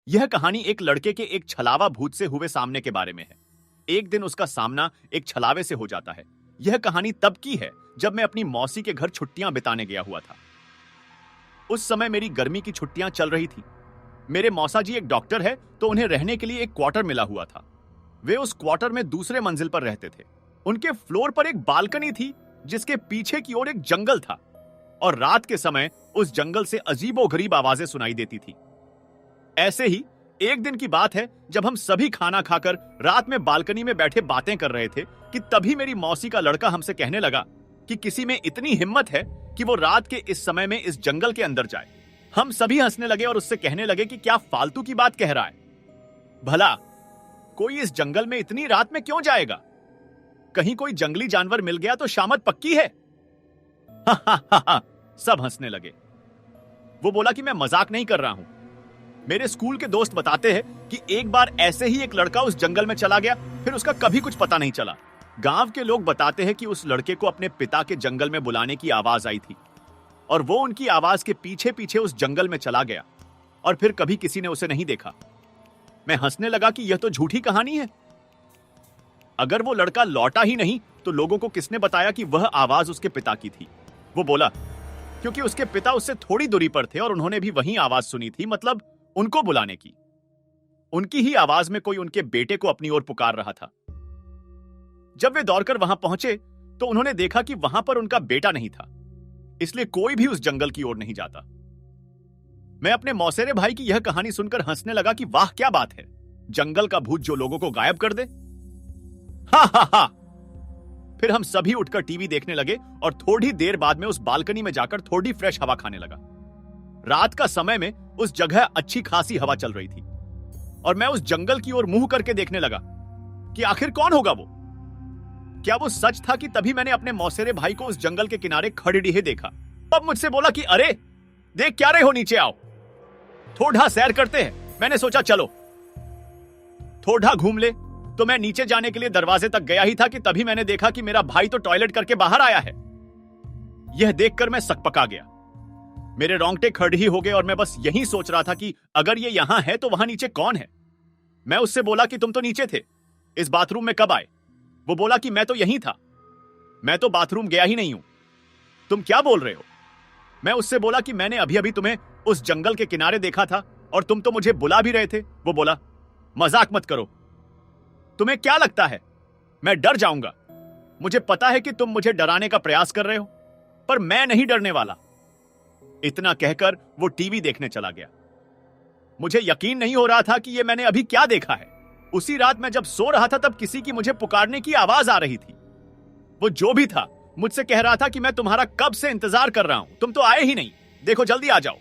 यह कहानी एक लड़के के एक छलावा भूत से हुए सामने के बारे में है। एक दिन उसका सामना एक छलावे से हो जाता है। यह कहानी तब की है जब मैं अपनी मौसी के घर छुट्टियां बिताने गया हुआ था। उस समय मेरी गर्मी की छुट्टियां चल रही थी। मेरे मौसा जी एक डॉक्टर है, तो उन्हें रहने के लिए एक क्वार्टर मिला हुआ था। वे उस क्वार्टर में दूसरे मंजिल पर रहते थे। उनके फ्लोर पर एक बालकनी थी जिसके पीछे की ओर एक जंगल था, और रात के समय उस जंगल से अजीबोगरीब आवाजें सुनाई देती थी। ऐसे ही एक दिन की बात है जब हम सभी खाना खाकर रात में बालकनी में बैठे बातें कर रहे थे कि तभी मेरी मौसी का लड़का हमसे कहने लगा कि किसी में इतनी हिम्मत है कि वो रात के इस समय में इस जंगल के अंदर जाए। हम सभी हंसने लगे और उससे कहने लगे कि क्या फालतू की बात कह रहा है, भला कोई इस जंगल में इतनी रात में क्यों जाएगा? कहीं कोई जंगली जानवर मिल गया तो शामत पक्की है। हा हा हा हा, सब हंसने लगे। वो बोला कि मैं मजाक नहीं कर रहा हूं। मेरे स्कूल के दोस्त बताते हैं कि एक बार ऐसे ही एक लड़का उस जंगल में चला गया, फिर उसका कभी कुछ पता नहीं चला। गांव के लोग बताते हैं कि उस लड़के को अपने पिता के जंगल में बुलाने की आवाज आई थी, और वो उनकी आवाज के पीछे पीछे उस जंगल में चला गया, और फिर कभी किसी ने उसे नहीं देखा। मैं हंसने लगा कि यह तो झूठी कहानी है। अगर वो लड़का लौटा ही नहीं तो लोगों को किसने बताया कि वह आवाज उसके पिता की थी? वो बोला क्योंकि उसके पिता उससे थोड़ी दूरी पर थे और उन्होंने भी वही आवाज सुनी थी, मतलब उनको बुलाने की। उनकी ही आवाज में कोई उनके बेटे को अपनी ओर पुकार रहा था। जब वे दौड़कर वहां पहुंचे तो उन्होंने देखा कि वहां पर उनका बेटा नहीं था, इसलिए कोई भी उस जंगल की ओर नहीं जाता। मैं अपने मौसेरे भाई की यह कहानी सुनकर हंसने लगा कि वाह क्या बात है, जंगल का भूत जो लोगों को गायब कर दे। हा हा हा। फिर हम सभी उठकर टीवी देखने लगे और थोड़ी देर बाद में उस बालकनी में जाकर थोड़ी फ्रेश हवा खाने लगा। रात का समय में उस जगह अच्छी खासी हवा चल रही थी, और मैं उस जंगल की ओर मुंह करके देखने लगा कि आखिर कौन होगा वो। क्या वो सच था कि तभी मैंने अपने मौसेरे भाई को उस जंगल के किनारे खड़े डिहे देखा। तब मुझसे बोला कि अरे देख क्या रहे हो, नीचे आओ, थोड़ा सैर करते हैं। मैंने सोचा चलो थोड़ा घूम ले, तो मैं नीचे जाने के लिए दरवाजे तक गया ही था कि तभी मैंने देखा कि मेरा भाई तो टॉयलेट करके बाहर आया है। यह देखकर मैं सकपका गया। मेरे रोंगटे खड़े ही हो गए और मैं बस यही सोच रहा था कि अगर ये यहां है तो वहां नीचे कौन है। मैं उससे बोला कि तुम तो नीचे थे, इस बाथरूम में कब आए? वो बोला कि मैं तो यहीं था, मैं तो बाथरूम गया ही नहीं हूं। तुम क्या बोल रहे हो? मैं उससे बोला कि मैंने अभी अभी तुम्हें उस जंगल के किनारे देखा था और तुम तो मुझे बुला भी रहे थे। वो बोला मजाक मत करो, तुम्हें क्या लगता है मैं डर जाऊंगा? मुझे पता है कि तुम मुझे डराने का प्रयास कर रहे हो, पर मैं नहीं डरने वाला। इतना कहकर वो टीवी देखने चला गया। मुझे यकीन नहीं हो रहा था कि ये मैंने अभी क्या देखा है। उसी रात मैं जब सो रहा था तब किसी की मुझे पुकारने की आवाज आ रही थी। वो जो भी था मुझसे कह रहा था कि मैं तुम्हारा कब से इंतजार कर रहा हूं, तुम तो आए ही नहीं, देखो जल्दी आ जाओ।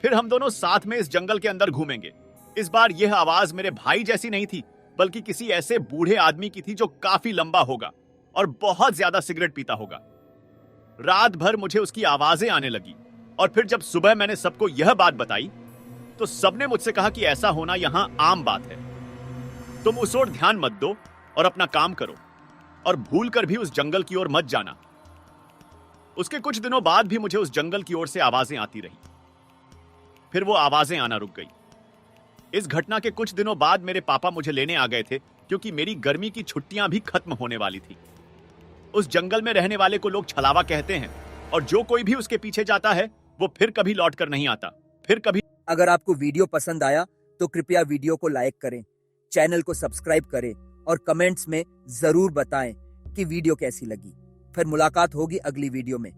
फिर हम दोनों साथ में इस जंगल के अंदर घूमेंगे। इस बार यह आवाज मेरे भाई जैसी नहीं थी, बल्कि किसी ऐसे बूढ़े आदमी की थी जो काफी लंबा होगा और बहुत ज्यादा सिगरेट पीता होगा। रात भर मुझे उसकी आवाजें आने लगी, और फिर जब सुबह मैंने सबको यह बात बताई तो सबने मुझसे कहा कि ऐसा होना यहां आम बात है, तुम उस ओर ध्यान मत दो और अपना काम करो, और भूल कर भी उस जंगल की ओर मत जाना। उसके कुछ दिनों बाद भी मुझे उस जंगल की ओर से आवाजें आती रही, फिर वो आवाजें आना रुक गई। इस घटना के कुछ दिनों बाद मेरे पापा मुझे लेने आ गए थे, क्योंकि मेरी गर्मी की छुट्टियां भी खत्म होने वाली थी। उस जंगल में रहने वाले को लोग छलावा कहते हैं, और जो कोई भी उसके पीछे जाता है वो फिर कभी लौट कर नहीं आता, फिर कभी। अगर आपको वीडियो पसंद आया तो कृपया वीडियो को लाइक करें, चैनल को सब्सक्राइब करें और कमेंट्स में जरूर बताएं कि वीडियो कैसी लगी। फिर मुलाकात होगी अगली वीडियो में।